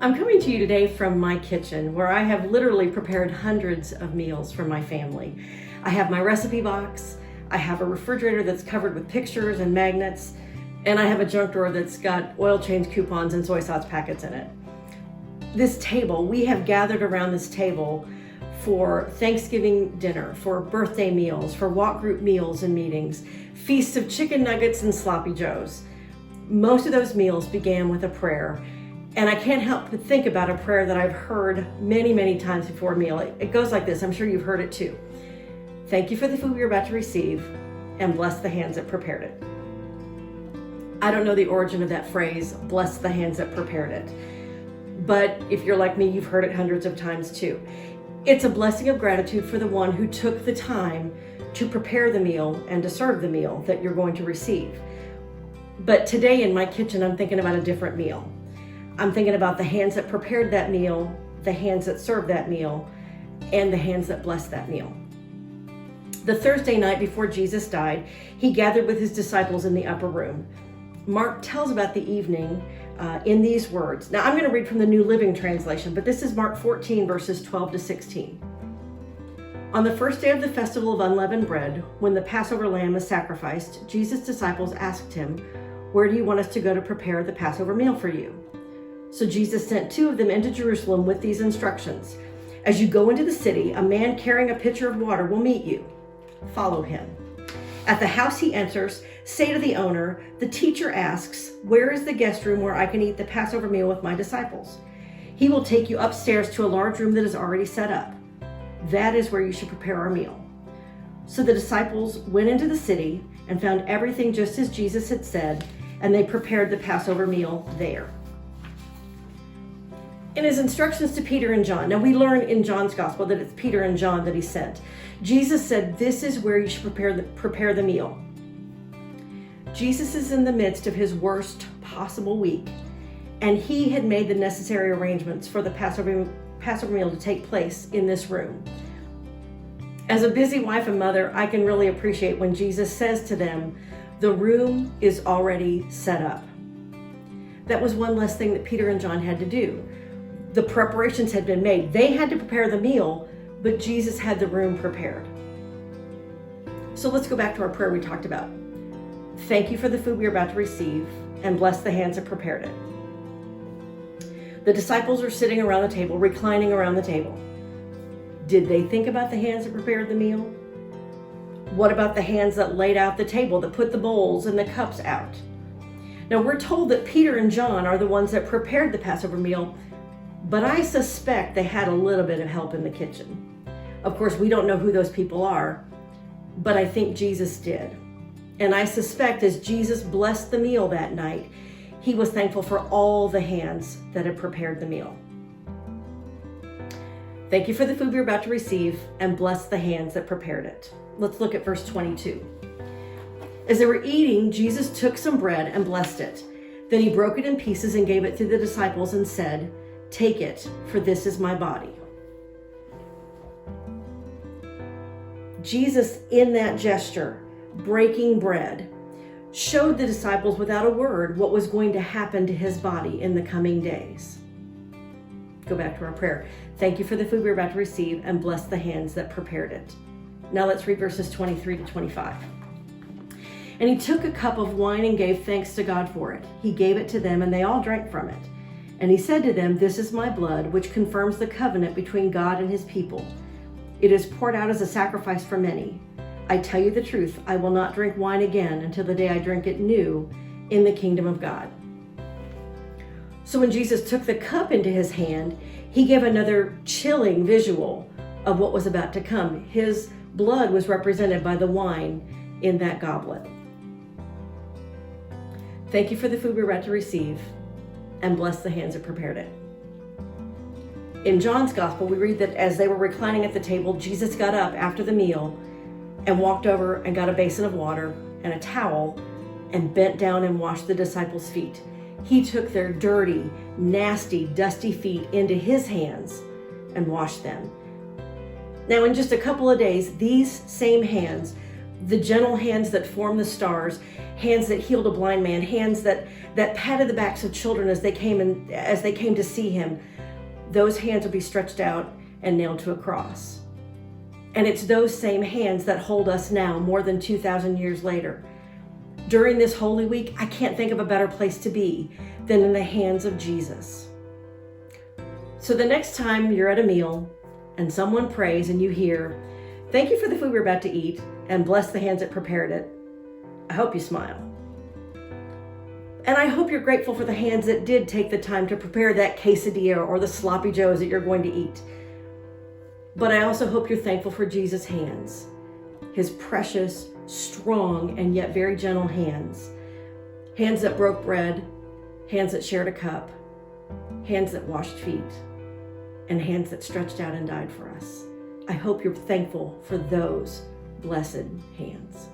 I'm coming to you today from my kitchen, where I have literally prepared hundreds of meals for my family. I have my recipe box, I have a refrigerator that's covered with pictures and magnets, and I have a junk drawer that's got oil change coupons and soy sauce packets in it. This table, we have gathered around this table for Thanksgiving dinner, for birthday meals, for walk group meals and meetings, feasts of chicken nuggets and sloppy joes. Most of those meals began with a prayer. And I can't help but think about a prayer that I've heard many, many times before a meal. It goes like this. I'm sure you've heard it too. Thank you for the food you're about to receive, and bless the hands that prepared it. I don't know the origin of that phrase, bless the hands that prepared it. But if you're like me, you've heard it hundreds of times too. It's a blessing of gratitude for the one who took the time to prepare the meal and to serve the meal that you're going to receive. But today in my kitchen, I'm thinking about a different meal. I'm thinking about the hands that prepared that meal, the hands that served that meal, and the hands that blessed that meal. The Thursday night before Jesus died, he gathered with his disciples in the upper room. Mark tells about the evening in these words. Now I'm going to read from the New Living Translation, but this is Mark 14, verses 12 to 16. On the first day of the festival of unleavened bread, when the Passover lamb is sacrificed, Jesus' disciples asked him, "Where do you want us to go to prepare the Passover meal for you?" So Jesus sent two of them into Jerusalem with these instructions. As you go into the city, a man carrying a pitcher of water will meet you. Follow him. At the house he enters, say to the owner, "The teacher asks, where is the guest room where I can eat the Passover meal with my disciples?" He will take you upstairs to a large room that is already set up. That is where you should prepare our meal. So the disciples went into the city and found everything just as Jesus had said, and they prepared the Passover meal there. In his instructions to Peter and John, now we learn in John's gospel that it's Peter and John that he sent. Jesus said, this is where you should prepare the meal. Jesus is in the midst of his worst possible week, and he had made the necessary arrangements for the Passover meal to take place in this room. As a busy wife and mother, I can really appreciate when Jesus says to them, the room is already set up. That was one less thing that Peter and John had to do. The preparations had been made. They had to prepare the meal, but Jesus had the room prepared. So let's go back to our prayer we talked about. Thank you for the food we are about to receive, and bless the hands that prepared it. The disciples are sitting around the table, reclining around the table. Did they think about the hands that prepared the meal? What about the hands that laid out the table, that put the bowls and the cups out? Now we're told that Peter and John are the ones that prepared the Passover meal, but I suspect they had a little bit of help in the kitchen. Of course, we don't know who those people are, but I think Jesus did. And I suspect as Jesus blessed the meal that night, he was thankful for all the hands that had prepared the meal. Thank you for the food we're about to receive, and bless the hands that prepared it. Let's look at verse 22. As they were eating, Jesus took some bread and blessed it. Then he broke it in pieces and gave it to the disciples and said, "Take it, for this is my body." Jesus, in that gesture, breaking bread, showed the disciples without a word what was going to happen to his body in the coming days. Go back to our prayer. Thank you for the food we're about to receive, and bless the hands that prepared it. Now let's read verses 23 to 25. And he took a cup of wine and gave thanks to God for it. He gave it to them, and they all drank from it. And he said to them, "This is my blood, which confirms the covenant between God and his people. It is poured out as a sacrifice for many. I tell you the truth, I will not drink wine again until the day I drink it new in the kingdom of God." So when Jesus took the cup into his hand, he gave another chilling visual of what was about to come. His blood was represented by the wine in that goblet. Thank you for the food we're about to receive, and bless the hands that prepared it. In John's gospel, we read that as they were reclining at the table, Jesus got up after the meal and walked over and got a basin of water and a towel and bent down and washed the disciples' feet. He took their dirty, nasty, dusty feet into his hands and washed them. Now, in just a couple of days, these same hands The gentle hands that formed the stars, hands that healed a blind man, hands that patted the backs of children as they came to see him, those hands will be stretched out and nailed to a cross. And it's those same hands that hold us now, more than 2,000 years later. During this Holy Week, I can't think of a better place to be than in the hands of Jesus. So the next time you're at a meal and someone prays and you hear, "Thank you for the food we're about to eat, and bless the hands that prepared it," I hope you smile. And I hope you're grateful for the hands that did take the time to prepare that quesadilla or the sloppy joes that you're going to eat. But I also hope you're thankful for Jesus' hands, his precious, strong, and yet very gentle hands. Hands that broke bread, hands that shared a cup, hands that washed feet, and hands that stretched out and died for us. I hope you're thankful for those blessed hands.